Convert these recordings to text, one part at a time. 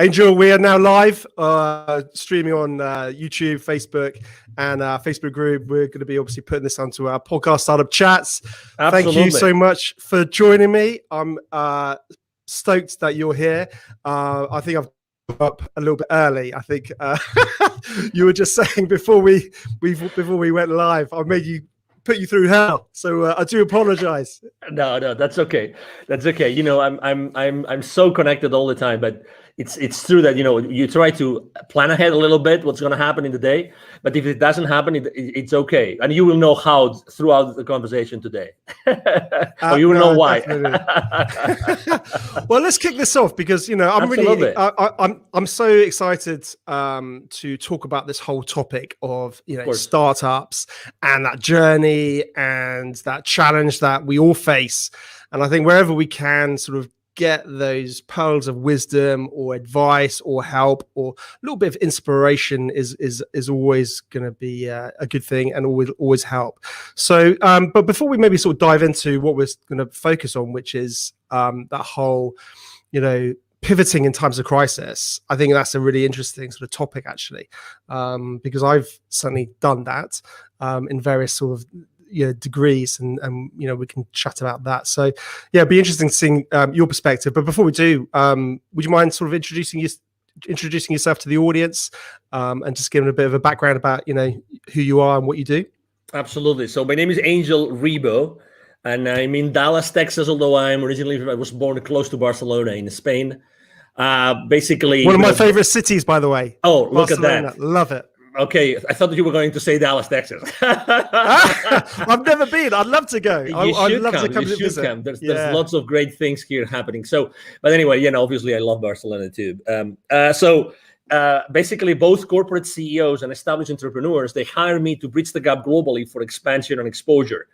Angel, we are now live, streaming on YouTube, Facebook, and our Facebook group. We're going to be obviously putting this onto our podcast Startup Chats. Absolutely. Thank you so much for joining me. I'm stoked that you're here. I think I've up a little bit early. I think you were just saying before we went live, I made you put you through hell. So I do apologize. No, that's okay. That's okay. You know, I'm so connected all the time, but it's true that, you know, you try to plan ahead a little bit what's going to happen in the day, but if it doesn't happen, it's okay, and you will know how throughout the conversation today, or you will know why. Well, let's kick this off because, you know, I'm so excited to talk about this whole topic of, you know, startups and that journey and that challenge that we all face, and I think wherever we can sort of get those pearls of wisdom or advice or help or a little bit of inspiration is always going to be a good thing and always help. So but before we maybe sort of dive into what we're going to focus on, which is that whole, you know, pivoting in times of crisis, I think that's a really interesting sort of topic actually, because I've certainly done that in various sort of, you know, degrees, and you know, we can chat about that. So yeah, it'd be interesting seeing your perspective. But before we do, would you mind sort of introducing yourself to the audience, and just giving a bit of a background about, you know, who you are and what you do? Absolutely. So my name is Angel Ribo, and I'm in Dallas, Texas, although I was born close to Barcelona in Spain. Basically one of my favorite cities, by the way. Oh, look Barcelona. at that. Love it. Okay, I thought that you were going to say Dallas, Texas. I've never been. I'd love to go. I'd love to come to visit. There's lots of great things here happening. So, but anyway, you know, obviously I love Barcelona too. Basically both corporate CEOs and established entrepreneurs, they hire me to bridge the gap globally for expansion and exposure.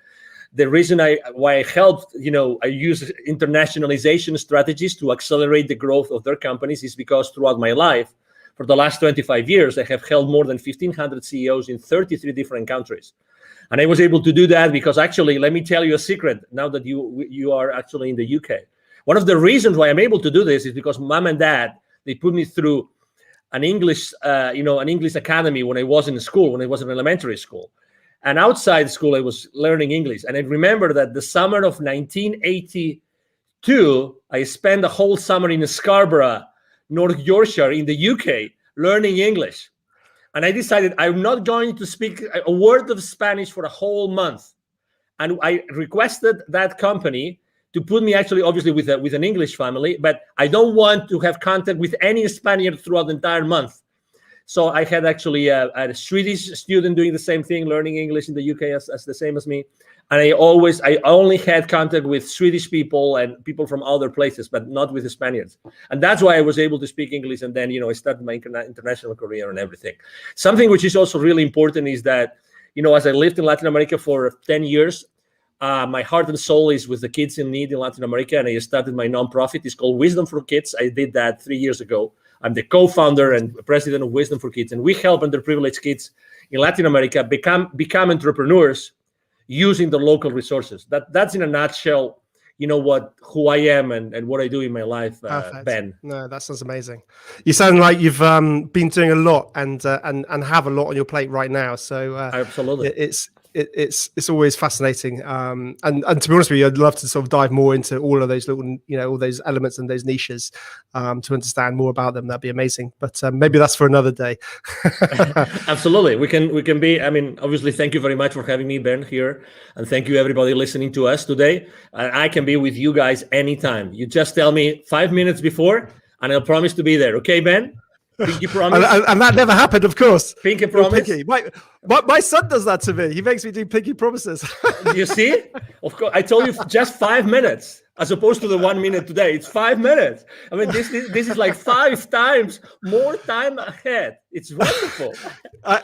The reason why I helped, you know, I use internationalization strategies to accelerate the growth of their companies is because throughout my life, for the last 25 years, I have held more than 1,500 CEOs in 33 different countries. And I was able to do that because actually, let me tell you a secret now that you are actually in the UK. One of the reasons why I'm able to do this is because mom and dad, they put me through an English academy when I was in school, when I was in elementary school. And outside school, I was learning English. And I remember that the summer of 1982, I spent a whole summer in Scarborough, North Yorkshire in the UK, learning English. And I decided I'm not going to speak a word of Spanish for a whole month. And I requested that company to put me actually, obviously, with an English family, but I don't want to have contact with any Spaniard throughout the entire month. So I had actually a Swedish student doing the same thing, learning English in the UK as the same as me. And I only had contact with Swedish people and people from other places, but not with the Spaniards. And that's why I was able to speak English. And then, you know, I started my international career and everything. Something which is also really important is that, you know, as I lived in Latin America for 10 years, my heart and soul is with the kids in need in Latin America. And I started my nonprofit. It's called Wisdom for Kids. I did that 3 years ago. I'm the co-founder and president of Wisdom for Kids. And we help underprivileged kids in Latin America become entrepreneurs using the local resources. That's in a nutshell, you know, who I am and what I do in my life, Ben. No, that sounds amazing. You sound like you've been doing a lot and have a lot on your plate right now. So absolutely, it's always fascinating. And to be honest with you, I'd love to sort of dive more into all of those little, you know, all those elements and those niches to understand more about them. That'd be amazing. But maybe that's for another day. Absolutely. We can be, I mean, obviously, thank you very much for having me, Ben, here. And thank you, everybody listening to us today. I can be with you guys anytime. You just tell me 5 minutes before, and I'll promise to be there. Okay, Ben? Pinky promise. and that never happened, of course. Pinky promise. Pinky. My son does that to me. He makes me do pinky promises. You see? Of course, I told you just 5 minutes, as opposed to the 1 minute today. It's 5 minutes. I mean, this is like 5 times more time ahead. It's wonderful.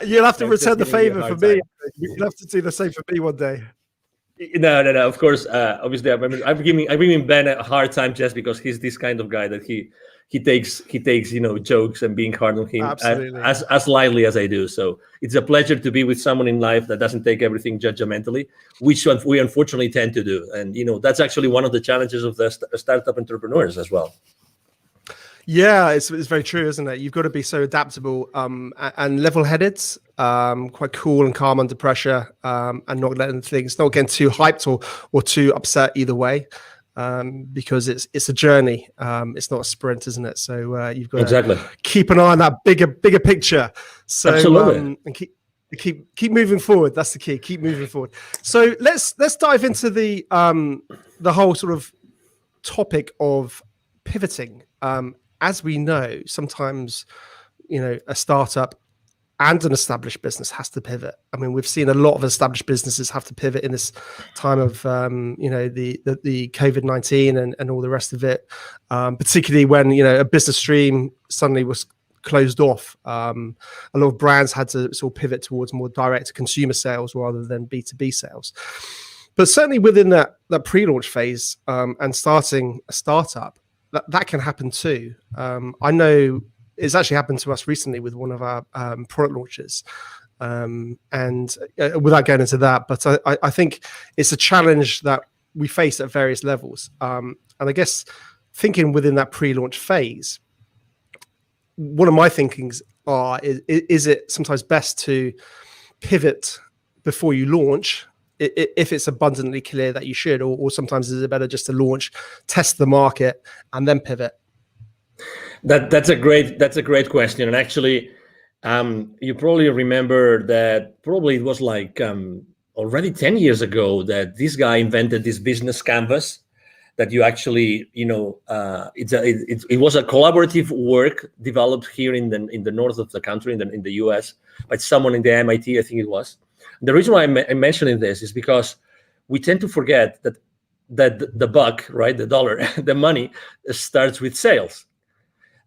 You'll have to return the favor for me. You'll have to do the same for me one day. No. Of course, obviously, I'm giving Ben a hard time just because he's this kind of guy that he takes you know, jokes and being hard on him as lightly as I do. So it's a pleasure to be with someone in life that doesn't take everything judgmentally, which we unfortunately tend to do. And you know, that's actually one of the challenges of the startup entrepreneurs as well. Yeah, it's very true, isn't it? You've got to be so adaptable and level-headed, quite cool and calm under pressure, and not getting too hyped or too upset either way, because it's a journey. It's not a sprint, isn't it? So you've got to keep an eye on that bigger picture. So Absolutely. And keep moving forward. That's the key. Keep moving forward. So let's dive into the whole sort of topic of pivoting. As we know, sometimes, a startup and an established business has to pivot. I mean, we've seen a lot of established businesses have to pivot in this time of, the COVID-19 and all the rest of it, particularly when, a business stream suddenly was closed off. A lot of brands had to sort of pivot towards more direct consumer sales rather than B2B sales. But certainly within that pre-launch phase and starting a startup, that can happen too. I know it's actually happened to us recently with one of our product launches. And without going into that, but I think it's a challenge that we face at various levels. And I guess thinking within that pre-launch phase, one of my thinkings is it sometimes best to pivot before you launch, if it's abundantly clear that you should, or sometimes is it better just to launch, test the market, and then pivot? That's a great question. And actually, you probably remember that probably it was like already 10 years ago that this guy invented this business canvas that you actually, it was a collaborative work developed here in the north of the country, in the US, by someone in the MIT, I think it was. The reason why I'm mentioning this is because we tend to forget that the buck, right, the dollar, the money starts with sales.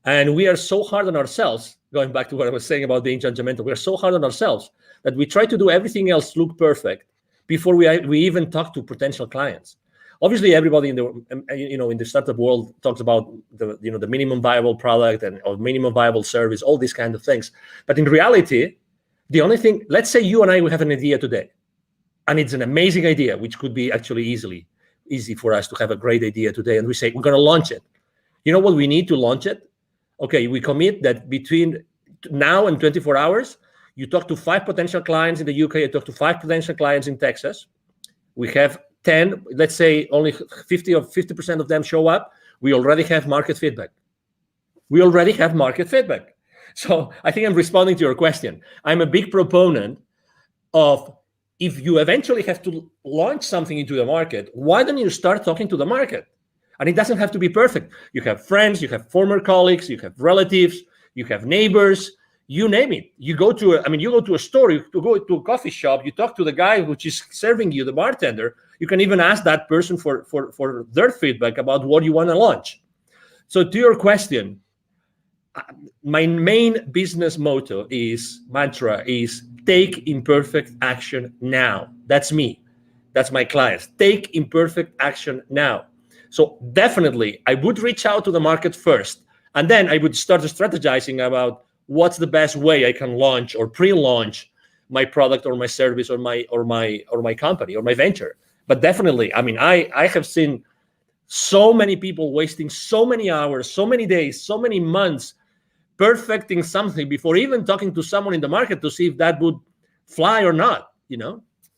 And we are so hard on ourselves, going back to what I was saying about being judgmental, we are so hard on ourselves that we try to do everything else look perfect before we even talk to potential clients. Obviously, everybody in the startup world talks about the minimum viable product or minimum viable service, all these kind of things. But in reality, the only thing, let's say you and I, we have an idea today, and it's an amazing idea, which could be actually easy for us to have a great idea today. And we say, we're going to launch it. You know what we need to launch it? Okay, we commit that between now and 24 hours, you talk to 5 potential clients in the UK, you talk to 5 potential clients in Texas. We have 10, let's say only 50% of them show up. We already have market feedback. So I think I'm responding to your question. I'm a big proponent of, if you eventually have to launch something into the market, why don't you start talking to the market? And it doesn't have to be perfect. You have friends, you have former colleagues, you have relatives, you have neighbors, you name it. You go to a store, you go to a coffee shop, you talk to the guy which is serving you, the bartender. You can even ask that person for their feedback about what you want to launch. So to your question, my main business mantra is take imperfect action now. That's me. That's my clients. Take imperfect action now. So definitely, I would reach out to the market first, and then I would start strategizing about what's the best way I can launch or pre-launch my product or my service or my company or my venture. But definitely, I mean, I have seen so many people wasting so many hours, so many days, so many months perfecting something before even talking to someone in the market to see if that would fly or not.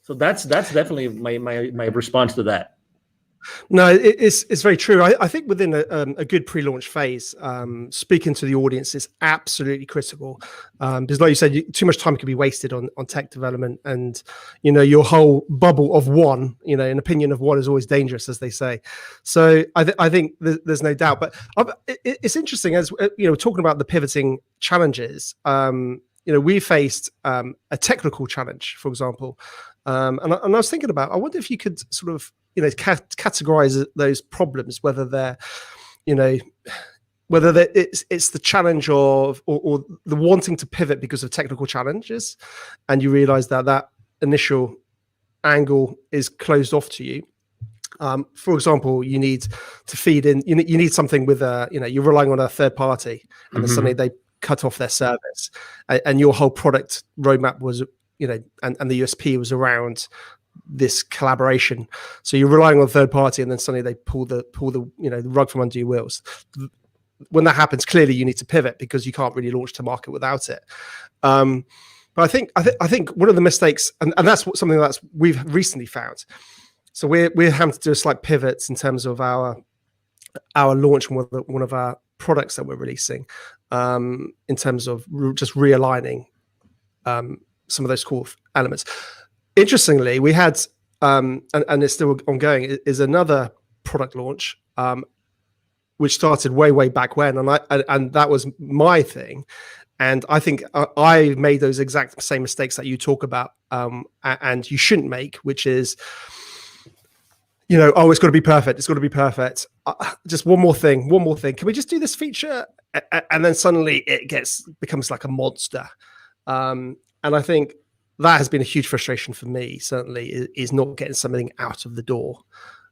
So that's definitely my response to that. No, it's very true. I think within a good pre-launch phase, speaking to the audience is absolutely critical, because like you said, too much time can be wasted on tech development, and your whole bubble of one, an opinion of one is always dangerous, as they say. So I think there's no doubt. But it's interesting, as talking about the pivoting challenges. We faced a technical challenge, for example, and I was thinking about, I wonder if you could sort of categorize those problems, whether they're it's the challenge of or the wanting to pivot because of technical challenges, and you realize that initial angle is closed off to you. For example, you need to feed in, you need something with you're relying on a third party, and then suddenly they cut off their service, and your whole product roadmap was and the USP was around this collaboration. So you're relying on a third party, and then suddenly they pull the rug from under your wheels. when that happens, clearly you need to pivot because you can't really launch to market without it. But I think one of the mistakes, and that's something that's we've recently found. So we're having to do a slight pivots in terms of our launch, one of our products that we're releasing, in terms of just realigning some of those core elements. Interestingly, we had and it's still ongoing, is another product launch which started way back when, and that was my thing. And I think I made those exact same mistakes that you talk about, and you shouldn't make, which is, it's got to be perfect. It's got to be perfect. Just one more thing. Can we just do this feature? And then suddenly it becomes like a monster. And I think that has been a huge frustration for me, certainly, is not getting something out of the door.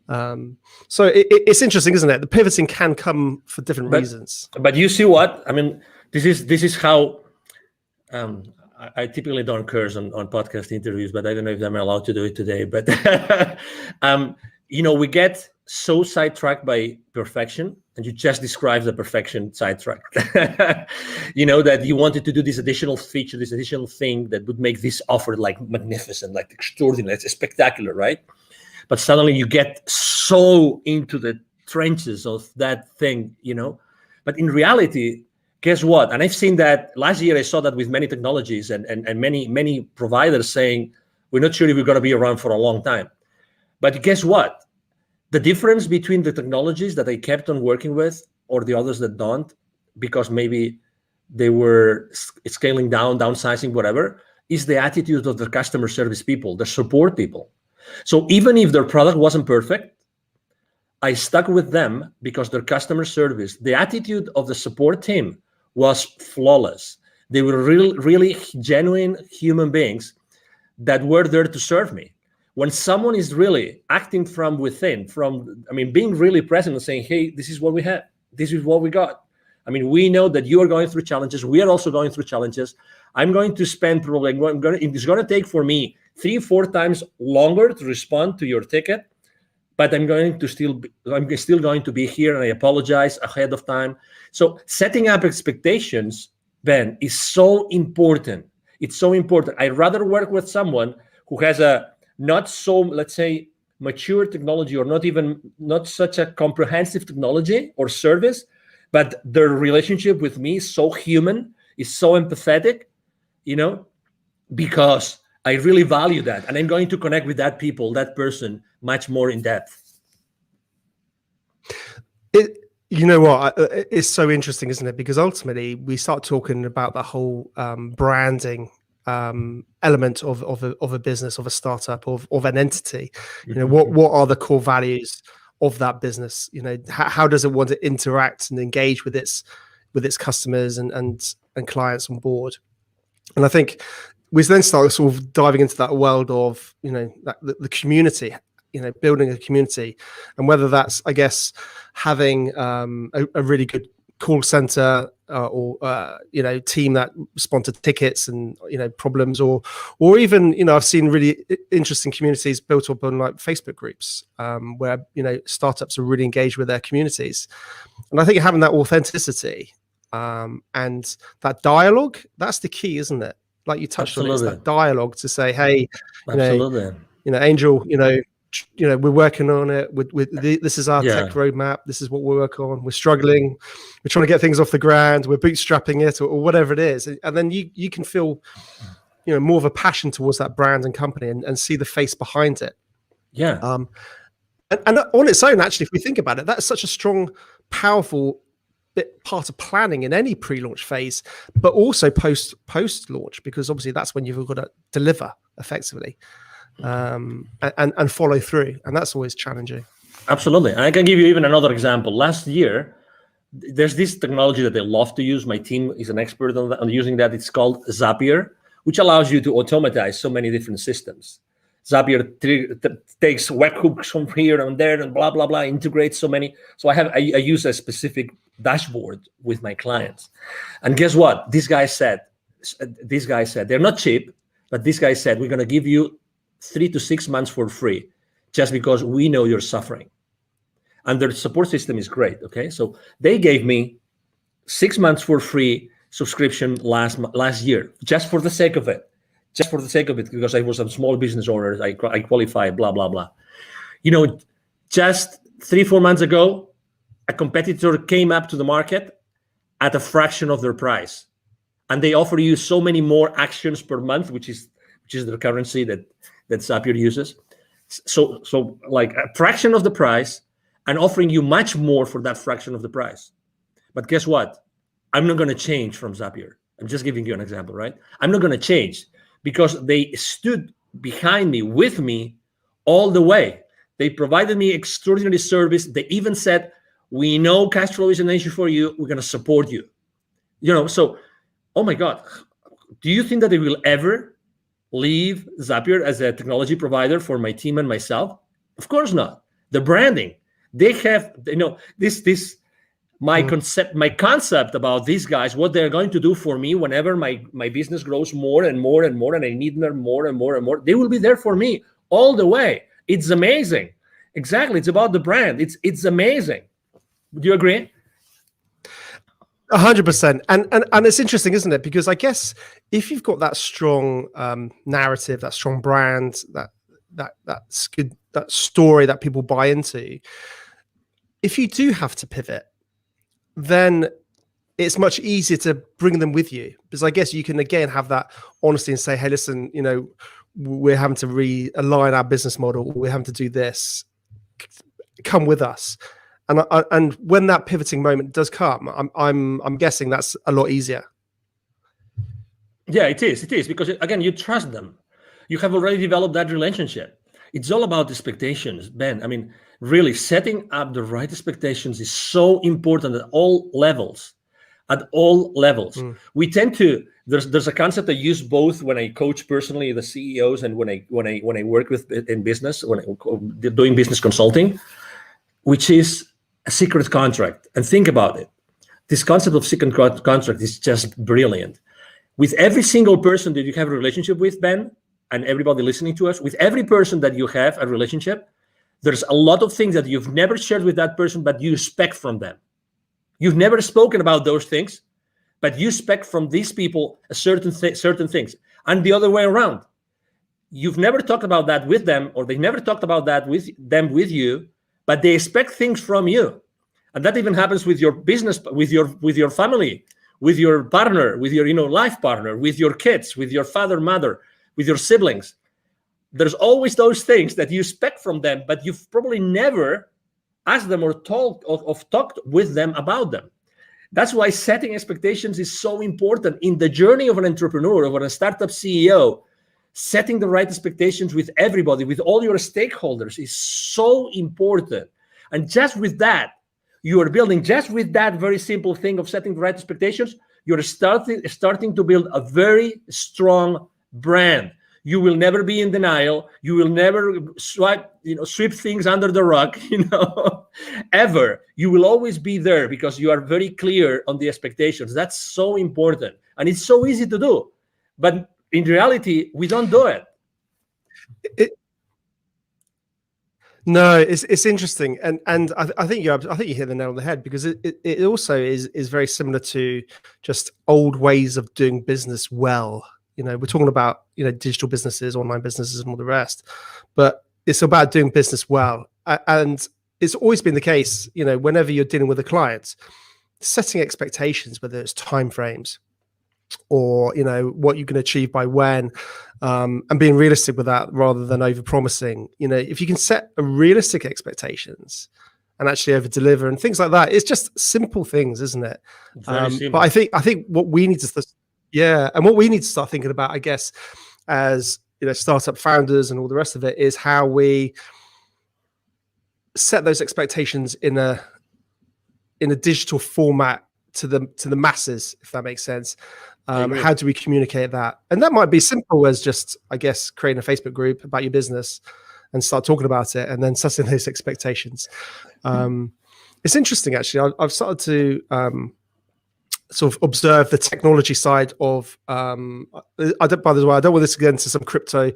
So it's interesting, isn't it? The pivoting can come for different reasons. But you see what? I mean, this is how I typically don't curse on podcast interviews, but I don't know if I'm allowed to do it today. But we get so sidetracked by perfection, and you just described the perfection sidetrack. That you wanted to do this additional feature, this additional thing that would make this offer like magnificent, like extraordinary, it's spectacular, right? But suddenly you get so into the trenches of that thing, But in reality, guess what? And I've seen that last year. I saw that with many technologies and many providers saying, we're not sure if we're going to be around for a long time. But guess what? The difference between the technologies that I kept on working with or the others that don't, because maybe they were scaling down, downsizing, whatever, is the attitude of the customer service people, the support people. So even if their product wasn't perfect, I stuck with them because their customer service, the attitude of the support team was flawless. They were really genuine human beings that were there to serve me. When someone is really acting from within, being really present and saying, hey, this is what we have. This is what we got. We know that you are going through challenges. We are also going through challenges. I'm going to spend probably, it's going to take for me 3-4 times longer to respond to your ticket, but I'm still going to be here, and I apologize ahead of time. So setting up expectations, Ben, is so important. It's so important. I'd rather work with someone who has a not so, let's say, mature technology, or not such a comprehensive technology or service, but their relationship with me is so human, is so empathetic, because I really value that, and I'm going to connect with that person much more in depth. It's so interesting, isn't it? Because ultimately we start talking about the whole branding element of a business, of a startup, of an entity. What are the core values of that business? How does it want to interact and engage with its customers and clients on board? And I think we then start sort of diving into that world of the community, building a community, and whether that's, I guess, having a really good call center or team that respond to tickets and problems, or even I've seen really interesting communities built up on like Facebook groups where startups are really engaged with their communities. And I think having that authenticity and that dialogue, that's the key, isn't it? Like you touched on, it's that dialogue to say, hey, Angel, we're working on it. This is our tech roadmap. This is what we're working on. We're struggling. We're trying to get things off the ground. We're bootstrapping it, or whatever it is. And then you can feel, more of a passion towards that brand and company, and see the face behind it. Yeah. And on its own, actually, if we think about it, that's such a strong, powerful part of planning in any pre-launch phase, but also post-launch, because obviously that's when you've got to deliver effectively. And follow through, and that's always challenging. Absolutely. And I can give you even another example. Last year, there's this technology that they love to use. My team is an expert on using that. It's called Zapier, which allows you to automatize so many different systems. Zapier takes webhooks from here and there and blah blah blah, integrates so many. So I use a specific dashboard with my clients, and guess what? This guy said they're not cheap, but this guy said, we're going to give you 3 to 6 months for free, just because we know you're suffering. And their support system is great. Okay, so they gave me 6 months for free subscription last year, just for the sake of it. Just for the sake of it, because I was a small business owner, I qualify, blah, blah, blah. Just 3-4 months ago, a competitor came up to the market at a fraction of their price. And they offer you so many more actions per month, which is the currency that Zapier uses. So like a fraction of the price and offering you much more for that fraction of the price. But guess what? I'm not going to change from Zapier. I'm just giving you an example, right? I'm not going to change because they stood behind me, with me all the way. They provided me extraordinary service. They even said, we know cash flow is an issue for you. We're going to support you. So, oh my God, do you think that they will ever leave Zapier as a technology provider for my team and myself? Of course not. The branding, they have, my concept about these guys, what they're going to do for me whenever my business grows more and more and more, and I need them more and more and more, they will be there for me all the way. It's amazing. Exactly. It's about the brand. It's amazing. Do you agree? 100%. And it's interesting, isn't it? Because I guess if you've got that strong narrative, that strong brand, that's good, that story that people buy into, if you do have to pivot, then it's much easier to bring them with you, because I guess you can again have that honesty and say, hey, listen, we're having to realign our business model. We're having to do this. Come with us. And when that pivoting moment does come, I'm guessing that's a lot easier. Yeah, it is because again, you trust them. You have already developed that relationship. It's all about expectations, Ben. I mean, really setting up the right expectations is so important at all levels. We tend to, there's a concept I use both when I coach personally the CEOs and when I work with in business, when I'm doing business consulting, which is a secret contract. And think about it. This concept of secret contract is just brilliant. With every single person that you have a relationship with, Ben, and everybody listening to us, with every person that you have a relationship, there's a lot of things that you've never shared with that person, but you expect from them. You've never spoken about those things, but you expect from these people a certain things. And the other way around. You've never talked about that with them, or they never talked about that with you, but they expect things from you. And that even happens with your business, with your family, with your partner, with your life partner, with your kids, with your father, mother, with your siblings. There's always those things that you expect from them, but you've probably never asked them or talked with them about them. That's why setting expectations is so important in the journey of an entrepreneur, of a startup CEO. Setting the right expectations with everybody, with all your stakeholders, is so important. And just with that, you are building, just with that very simple thing of setting the right expectations, you're starting to build a very strong brand. You will never be in denial. You will never sweep things under the rug, ever. You will always be there because you are very clear on the expectations. That's so important. And it's so easy to do. But in reality, we don't do it. No, it's interesting, and I think you hit the nail on the head, because it also is very similar to just old ways of doing business well. We're talking about digital businesses, online businesses, and all the rest, but it's about doing business well, and it's always been the case. Whenever you're dealing with a client, setting expectations, whether it's timeframes or what you can achieve by when, and being realistic with that rather than over promising. If you can set a realistic expectations and actually over deliver and things like that, it's just simple things, isn't it? But I think what we need to what we need to start thinking about, I guess, as startup founders and all the rest of it, is how we set those expectations in a digital format to the masses, if that makes sense. How do we communicate that? And that might be simple as just, I guess, creating a Facebook group about your business and start talking about it, and then setting those expectations. It's interesting, actually. I've started to sort of observe the technology side of. By the way, I don't want this to get into some crypto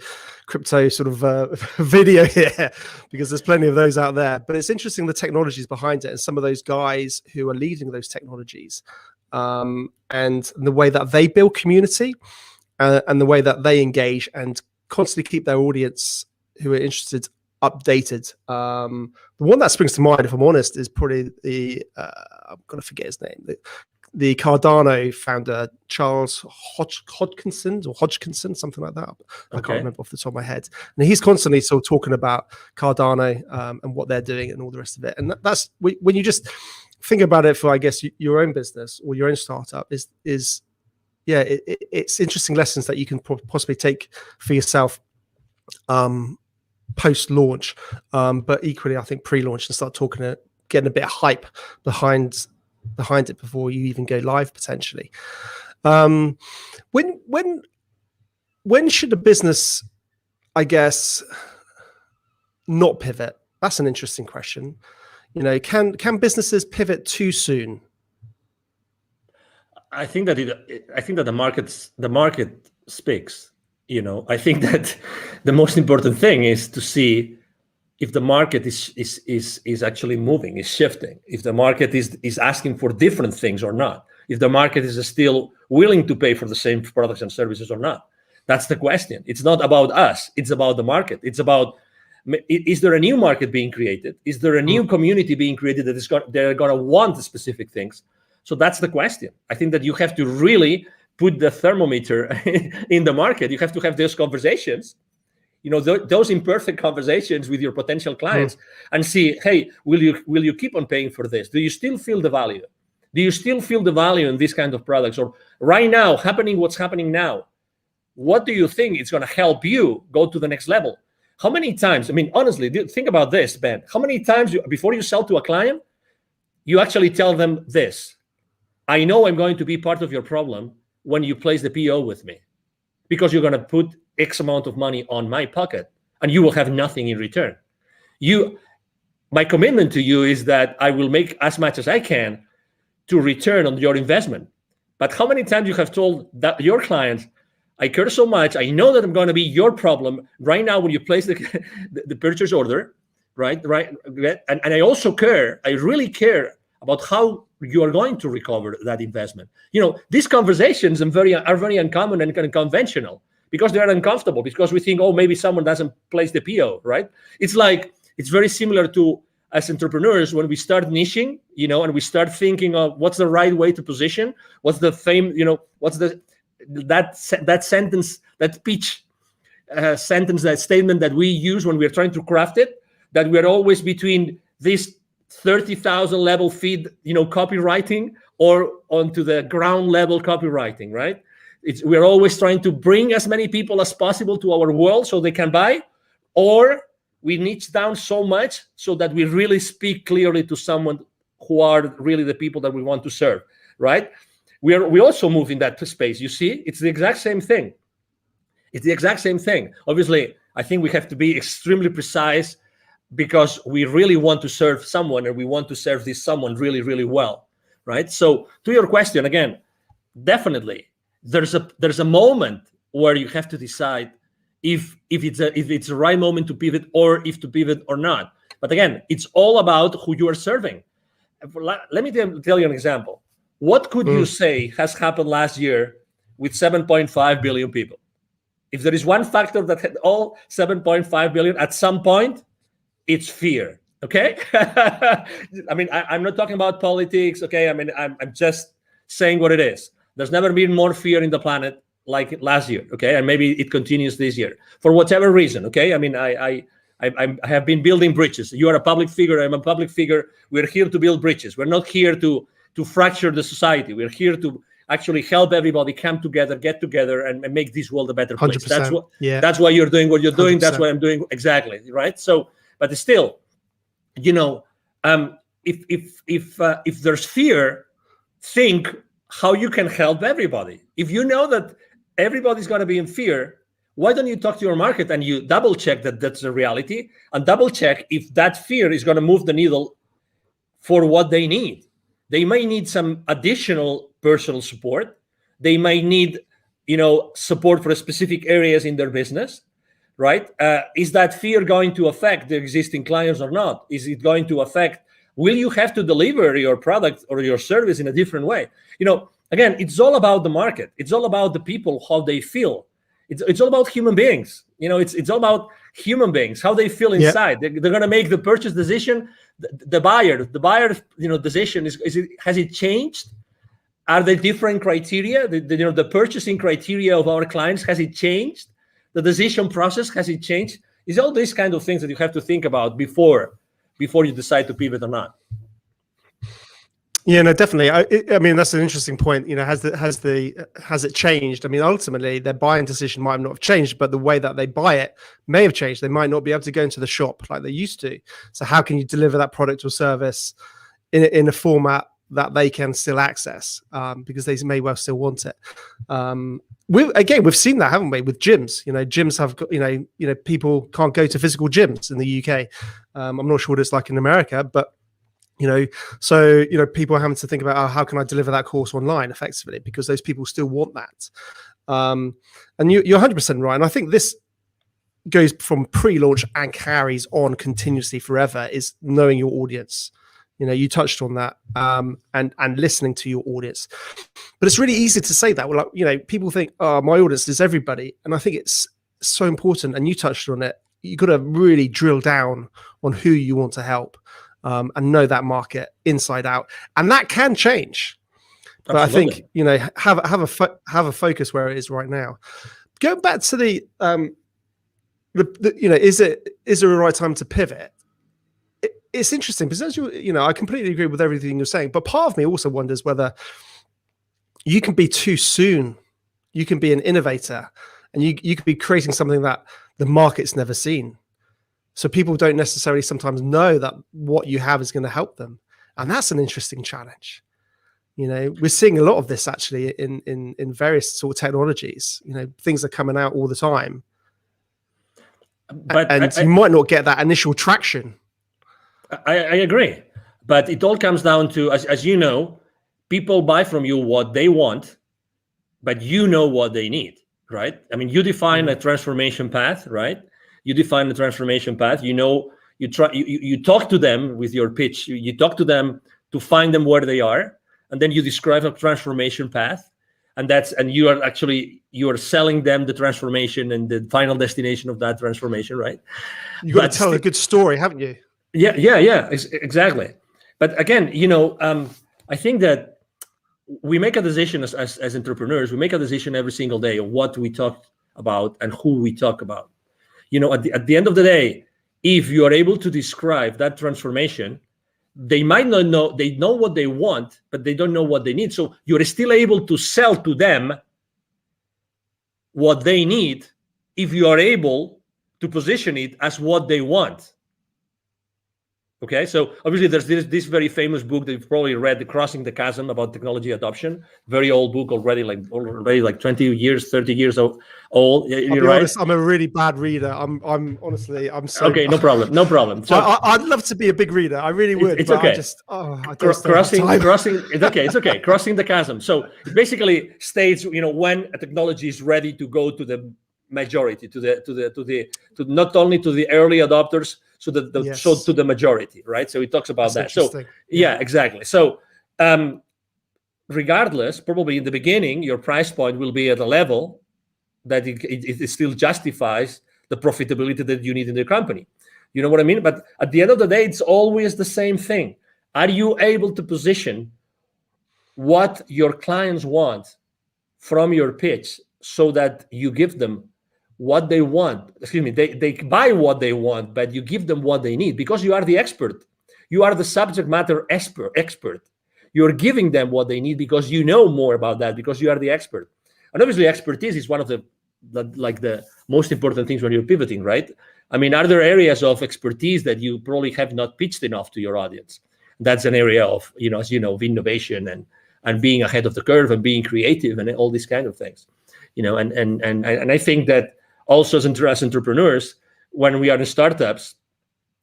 sort of video here, because there's plenty of those out there. But it's interesting the technologies behind it, and some of those guys who are leading those technologies. and the way that they build community, and the way that they engage and constantly keep their audience who are interested updated. The one that springs to mind, if I'm honest, is probably I'm gonna forget his name. The Cardano founder, Charles Hodgkinson, something like that. I can't remember off the top of my head. And he's constantly sort of talking about Cardano and what they're doing and all the rest of it. And that's when you just think about it for, I guess, your own business or your own startup it's interesting lessons that you can possibly take for yourself post-launch, but equally, I think pre-launch, and start getting a bit of hype behind it before you even go live potentially. When should a business, I guess, not pivot? That's an interesting question. Can businesses pivot too soon? I think that the market speaks. I think that the most important thing is to see if the market is actually moving, is shifting, if the market is asking for different things or not, if the market is still willing to pay for the same products and services or not. That's the question. It's not about us. It's about the market. It's about, is there a new market being created? Is there a new community being created they're going to want specific things? So that's the question. I think that you have to really put the thermometer in the market. You have to have those conversations, those imperfect conversations with your potential clients, and see, hey, will you keep on paying for this? Do you still feel the value? Do you still feel the value in these kind of products? Or right now, what's happening now, what do you think is going to help you go to the next level? How many times, honestly, think about this, Ben. How many times before you sell to a client, you actually tell them this: I know I'm going to be part of your problem when you place the PO with me, because you're going to put X amount of money on my pocket and you will have nothing in return. My commitment to you is that I will make as much as I can to return on your investment. But how many times you have told that your clients, I care so much, I know that I'm going to be your problem right now when you place the purchase order, right? And I also care, I really care about how you are going to recover that investment. These conversations are very uncommon and unconventional, because they are uncomfortable, because we think, oh, maybe someone doesn't place the PO, right? It's very similar to, as entrepreneurs, when we start niching, and we start thinking of what's the right way to position, what's the what's that sentence, that pitch sentence, that statement that we use when we're trying to craft it, that we're always between this 30,000 level feed, copywriting, or onto the ground level copywriting, right? We're always trying to bring as many people as possible to our world so they can buy, or we niche down so much so that we really speak clearly to someone who are really the people that we want to serve, right? We also move in that space. You see, it's the exact same thing. Obviously, I think we have to be extremely precise, because we really want to serve someone, and we want to serve this someone really, really well, right? So to your question, again, definitely there's a moment where you have to decide if it's the right moment to pivot, or if to pivot or not. But again, it's all about who you are serving. Let me tell you an example. What could you say has happened last year with 7.5 billion people? If there is one factor that had all 7.5 billion at some point, it's fear. Okay. I'm not talking about politics. Okay. I'm just saying what it is. There's never been more fear in the planet like last year. Okay. And maybe it continues this year for whatever reason. Okay. I have been building bridges. You are a public figure. I'm a public figure. We're here to build bridges. We're not here to fracture the society. We're here to actually help everybody come together, get together, and make this world a better place. That's why you're doing what you're doing. 100%. That's what I'm doing. Exactly. Right. So, but still, if there's fear, think how you can help everybody. If you know that everybody's going to be in fear, why don't you talk to your market and you double check that that's the reality, and double check if that fear is going to move the needle for what they need. They may need some additional personal support. They might need, support for specific areas in their business. Right? Is that fear going to affect the existing clients or not? Is it going to affect will you have to deliver your product or your service in a different way? Again, it's all about the market. It's all about the people, how they feel. It's all about human beings. It's all about human beings, how they feel inside. They're going to make the purchase decision. The buyer, decision has it changed? Are there different criteria? The purchasing criteria of our clients, has it changed? The decision process, has it changed? It's all these kind of things that you have to think about before you decide to pivot or not. Yeah, no, definitely. I mean, that's an interesting point. Has it changed? I mean, ultimately, their buying decision might not have changed, but the way that they buy it may have changed. They might not be able to go into the shop like they used to. So, how can you deliver that product or service in a format that they can still access? Because they may well still want it. We've seen that, haven't we, with gyms? Gyms have got, people can't go to physical gyms in the UK. I'm not sure what it's like in America, but so people are having to think about, how can I deliver that course online effectively, because those people still want that. And you're 100% right. And I think this goes from pre-launch and carries on continuously forever, is knowing your audience. You touched on that, and listening to your audience. But it's really easy to say that. Well, people think, oh, my audience is everybody. And I think it's so important. And you touched on it. You got to really drill down on who you want to help. And know that market inside out, and that can change. But absolutely. I think have a focus where it is right now. Going back to the is there a right time to pivot? It's interesting because I completely agree with everything you're saying, but part of me also wonders whether you can be too soon. You can be an innovator, and you could be creating something that the market's never seen. So people don't necessarily sometimes know that what you have is going to help them. And that's an interesting challenge. We're seeing a lot of this actually in various sort of technologies. Things are coming out all the time. But you might not get that initial traction. I agree. But it all comes down to, as you know, people buy from you what they want, but you know what they need, right? I mean, you define a transformation path, right? You define the transformation path. You talk to them with your pitch. You talk to them to find them where they are, and then you describe a transformation path, and you are selling them the transformation and the final destination of that transformation, right? You got to tell a good story, haven't you? Yeah, exactly. But again, I think that we make a decision as entrepreneurs. We make a decision every single day of what we talk about and who we talk about. At the end of the day, if you are able to describe that transformation, they might not know, they know what they want, but they don't know what they need. So you're still able to sell to them what they need if you are able to position it as what they want. Okay, so obviously there's this very famous book that you've probably read, The Crossing the Chasm, about technology adoption. Very old book already, like 20 years, 30 years old. I'll be honest, I'm a really bad reader. I'm honestly, I'm so okay. No problem. So I'd love to be a big reader. I really would. It's okay. Crossing. It's okay. Crossing the chasm. So it basically states, when a technology is ready to go to the majority, to not only to the early adopters, so to the majority, right? So it talks about that. So yeah, exactly. So regardless, probably in the beginning, your price point will be at a level that it still justifies the profitability that you need in the company. You know what I mean? But at the end of the day, it's always the same thing. Are you able to position what your clients want from your pitch so that you give them what they want? They buy what they want, but you give them what they need because you are the expert. You are the subject matter expert. You're giving them what they need because you know more about that, because you are the expert. And obviously expertise is one of the most important things when you're pivoting, right? I mean, are there areas of expertise that you probably have not pitched enough to your audience? That's an area of, as you know, of innovation and being ahead of the curve and being creative and all these kind of things, and I think that also as entrepreneurs, when we are in startups,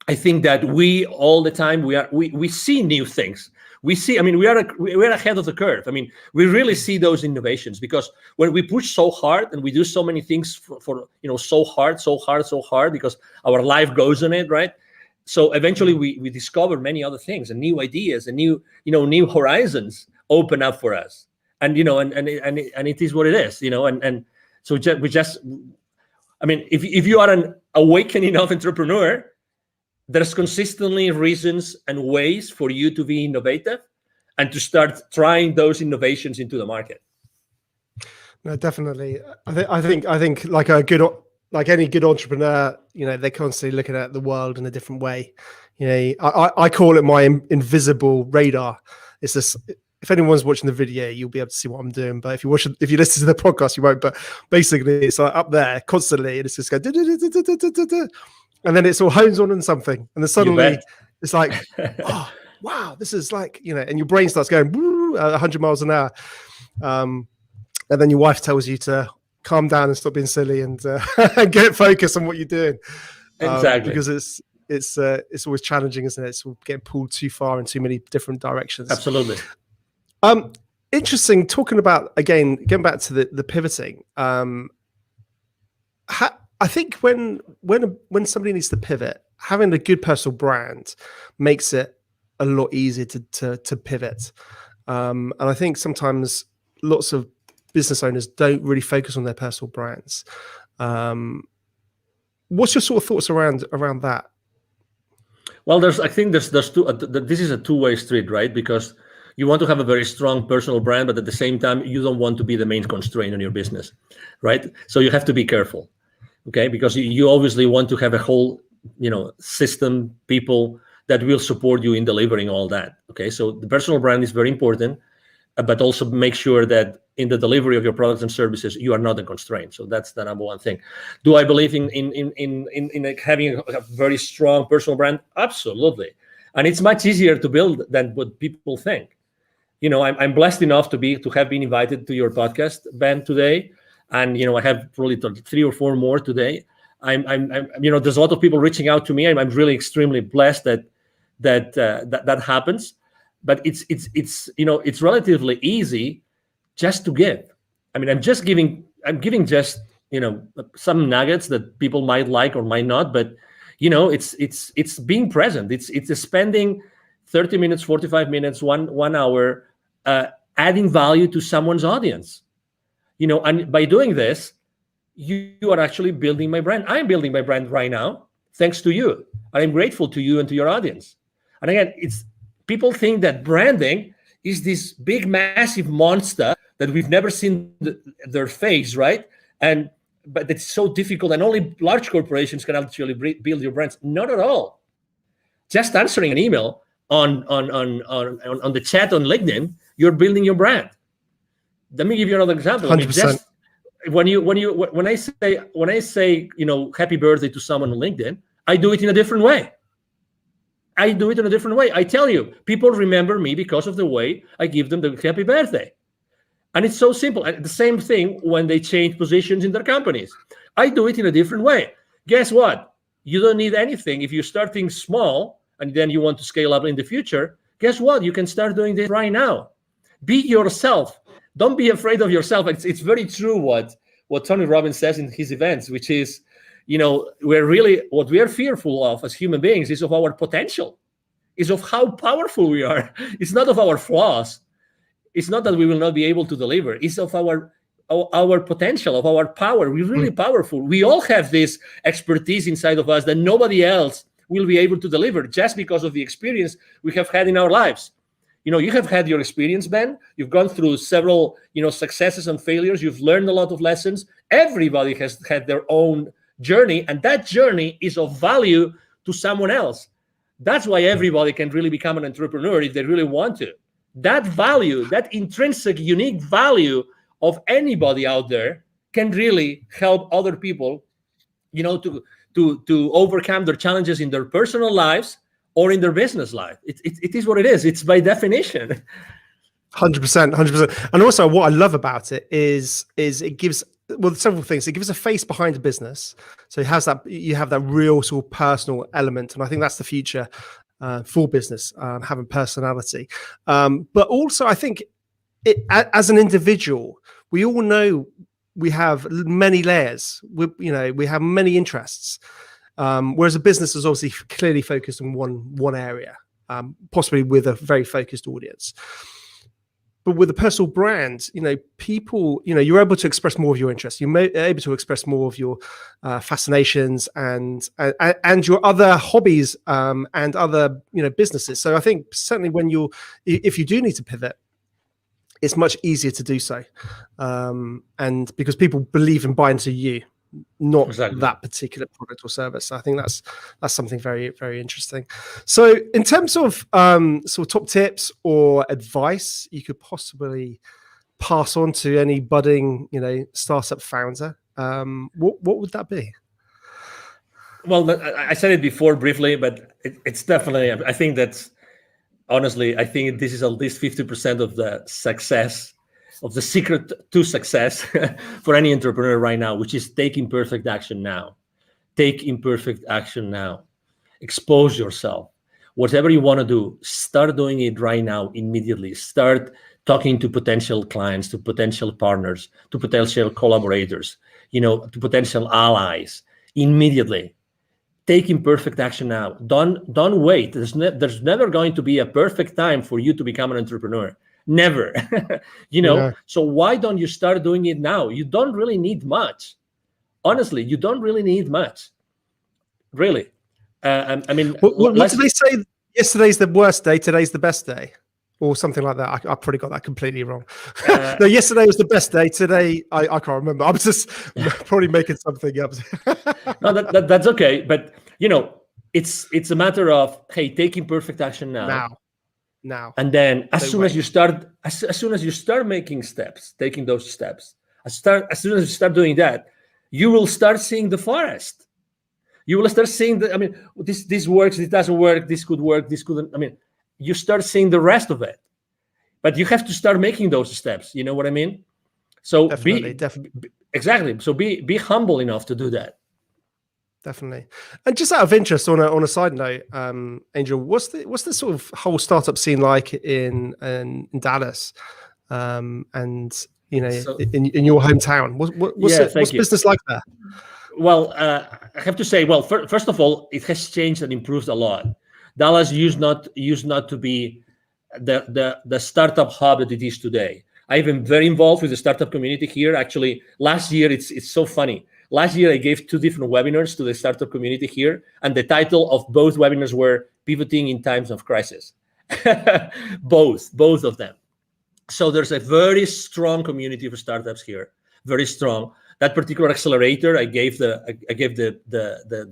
I think that we all the time we see new things. We are ahead of the curve. I mean, we really see those innovations because when we push so hard and we do so many things for so hard because our life goes on it, right? So eventually we discover many other things and new ideas and new horizons open up for us. And and it is what it is, and so I mean, if you are an awakening enough entrepreneur, there's consistently reasons and ways for you to be innovative and to start trying those innovations into the market. No, definitely. I think like any good entrepreneur, they're constantly looking at the world in a different way. I call it my invisible radar. It's this. If anyone's watching the video, you'll be able to see what I'm doing. But if you listen to the podcast, you won't. But basically, it's like up there constantly, and it's just going, and then it's all hones on something, and then suddenly it's like, oh wow, this is like, and your brain starts going 100 miles an hour, and then your wife tells you to calm down and stop being silly and get focused on what you're doing. Exactly, because it's always challenging, isn't it? It's getting pulled too far in too many different directions. Absolutely. Interesting. Talking about, again, getting back to the pivoting. I think when somebody needs to pivot, having a good personal brand makes it a lot easier to pivot. And I think sometimes lots of business owners don't really focus on their personal brands. What's your sort of thoughts around that? Well, I think there's two. This is a two-way street, right? Because you want to have a very strong personal brand, but at the same time, you don't want to be the main constraint on your business, right? So you have to be careful, okay? Because you obviously want to have a whole, system, people that will support you in delivering all that, okay? So the personal brand is very important, but also make sure that in the delivery of your products and services, you are not a constraint. So that's the number one thing. Do I believe in like having a very strong personal brand? Absolutely. And it's much easier to build than what people think. I'm blessed enough to have been invited to your podcast, Ben, today, and I have probably 3 or 4 more today. I'm there's a lot of people reaching out to me. I'm really extremely blessed that happens. But it's relatively easy just to give. I mean, I'm giving just some nuggets that people might like or might not, but it's being present. It's spending 30 minutes, 45 minutes, 1 hour, adding value to someone's audience. And by doing this, you are actually building my brand. I'm building my brand right now, thanks to you. I'm grateful to you and to your audience. And again, people think that branding is this big, massive monster that we've never seen their face, right? But it's so difficult, and only large corporations can actually build your brands. Not at all. Just answering an email on the chat on LinkedIn, you're building your brand. Let me give you another example. 100%. When I say happy birthday to someone on LinkedIn, I do it in a different way. I tell you, people remember me because of the way I give them the happy birthday. And it's so simple. And the same thing when they change positions in their companies. I do it in a different way. Guess what? You don't need anything. If you're starting small and then you want to scale up in the future, guess what? You can start doing this right now. Be yourself. Don't be afraid of yourself. It's very true what Tony Robbins says in his events, which is, what we are fearful of as human beings is of our potential, is of how powerful we are. It's not of our flaws. It's not that we will not be able to deliver. It's of our potential, of our power. We're really powerful. We all have this expertise inside of us that nobody else will be able to deliver just because of the experience we have had in our lives. You have had your experience, Ben. You've gone through several, successes and failures. You've learned a lot of lessons. Everybody has had their own journey, and that journey is of value to someone else. That's why everybody can really become an entrepreneur if they really want to. That value, that intrinsic, unique value of anybody out there can really help other people, to overcome their challenges in their personal lives or in their business life. It is what it is. It's by definition. 100%. And also what I love about it is it gives, several things. It gives a face behind the business. So it has you have that real sort of personal element. And I think that's the future for business, having personality. But also I think as an individual, we all know we have many layers. We have many interests. Whereas a business is obviously clearly focused on one area, possibly with a very focused audience. But with a personal brand, people, you're able to express more of your interests. You're able to express more of your fascinations and your other hobbies and other, businesses. So I think certainly if you do need to pivot, it's much easier to do so, and because people believe and buy into you, not that particular product or service. So I think that's something very, very interesting. So in terms of sort of top tips or advice you could possibly pass on to any budding, startup founder, what would that be? Well, I said it before briefly, but it's definitely, I think that's, honestly, I think this is at least 50% of the success, of the secret to success for any entrepreneur right now, which is take imperfect action now. Take imperfect action now. Expose yourself. Whatever you want to do, start doing it right now, immediately. Start talking to potential clients, to potential partners, to potential collaborators, to potential allies, immediately. Take imperfect action now. Don't wait. There's never going to be a perfect time for you to become an entrepreneur. Never. Yeah. So why don't you start doing it now? You don't really need much. Honestly, you don't really need much. Really. I mean, what did they say? Yesterday's the worst day, today's the best day, or something like that. I probably got that completely wrong. No, yesterday was the best day. Today, I can't remember. I'm just probably making something up. No, that's okay. But it's a matter of, hey, take imperfect action now. And then as soon as you start making steps, taking those steps, as soon as you start doing that, you will start seeing the forest. You will start seeing this works, it doesn't work, this could work, this couldn't. You start seeing the rest of it. But you have to start making those steps. You know what I mean? So definitely. Exactly. So be humble enough to do that. Definitely. And just out of interest, on a side note, Angel, what's the sort of whole startup scene like in Dallas, and in your hometown? What's business like there? Well, I have to say, first of all, it has changed and improved a lot. Dallas used not to be the startup hub that it is today. I've been very involved with the startup community here. Actually, last year, it's so funny. Last year, I gave 2 different webinars to the startup community here, and the title of both webinars were Pivoting in Times of Crisis. both of them. So there's a very strong community for startups here, very strong. That particular accelerator I gave the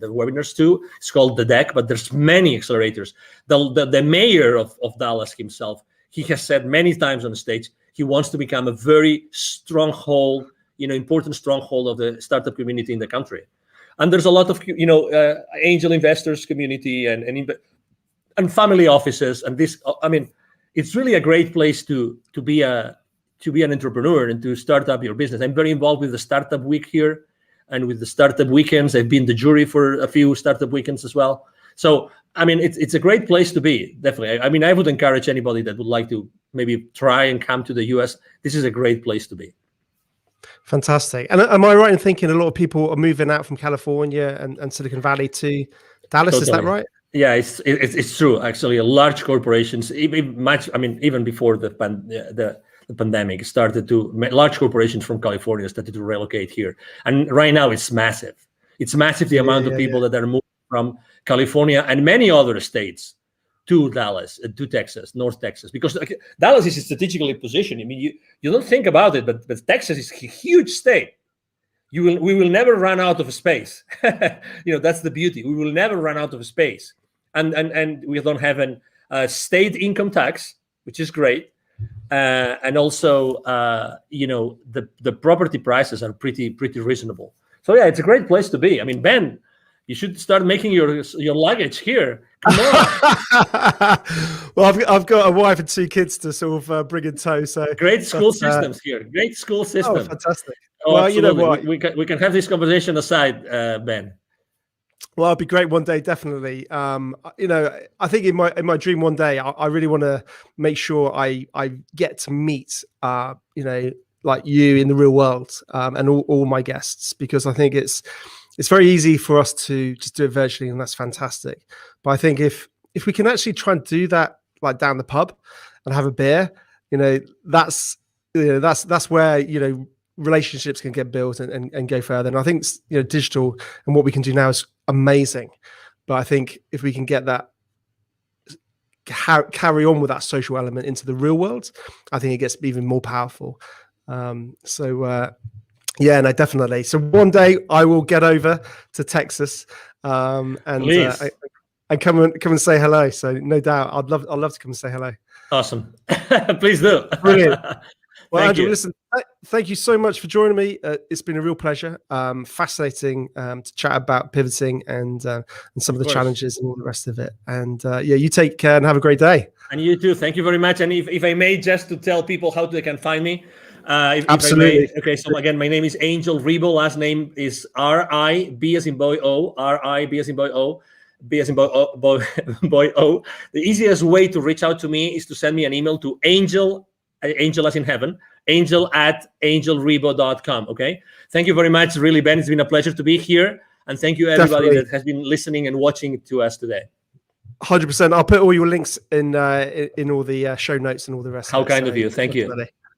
webinars to, it's called The Deck, but there's many accelerators. The mayor of Dallas himself, he has said many times on the stage, he wants to become a very stronghold, important stronghold of the startup community in the country. And there's a lot of, angel investors community and family offices. And this, it's really a great place to be an entrepreneur and to start up your business. I'm very involved with the Startup Week here and with the Startup Weekends. I've been the jury for a few Startup Weekends as well. So, it's a great place to be, definitely. I would encourage anybody that would like to maybe try and come to the US. This is a great place to be. Fantastic. And am I right in thinking a lot of people are moving out from California and Silicon Valley to Dallas? Totally. Is that right? Yeah, it's true. Actually, large corporations, even before the pandemic started large corporations from California started to relocate here. And right now it's massive. It's massive, the amount of people that are moving from California and many other states to Dallas, to Texas, North Texas, because Dallas is strategically positioned. You don't think about it, but Texas is a huge state. We will never run out of space. That's the beauty. We will never run out of space. And we don't have a state income tax, which is great. And also, the property prices are pretty reasonable. So yeah, it's a great place to be. Ben, you should start making your luggage here. Come on. Well, I've got a wife and 2 kids to sort of bring in tow. So great school systems here. Great school system. Oh, fantastic. Well, absolutely. You know what? We can have this conversation aside, Ben. Well, it'd be great one day, definitely. I think in my dream one day, I really want to make sure I get to meet, like you in the real world, and all my guests, because I think it's it's very easy for us to just do it virtually, and that's fantastic. But I think if we can actually try and do that, like down the pub and have a beer, that's where relationships can get built and go further. And I think digital and what we can do now is amazing. But I think if we can get that, carry on with that social element into the real world, I think it gets even more powerful. Yeah, no, definitely. So one day I will get over to Texas and come and say hello. So no doubt, I'd love to come and say hello. Awesome. Please do. Brilliant. Well, Angel, listen, thank you so much for joining me. It's been a real pleasure. Fascinating to chat about pivoting and some of the challenges and all the rest of it. And you take care and have a great day. And you too. Thank you very much. And if I may, just to tell people how they can find me. Absolutely. Okay, so again, my name is Angel Ribo. Last name is R-I-B as in boy O. R-I-B as in boy O. B as in boy O. The easiest way to reach out to me is to send me an email to angel as in heaven, angel@angelribo.com. Okay. Thank you very much. Really, Ben, it's been a pleasure to be here. And thank you everybody that has been listening and watching to us today. 100%. I'll put all your links in all the show notes and all the rest. How kind of you. Thank you.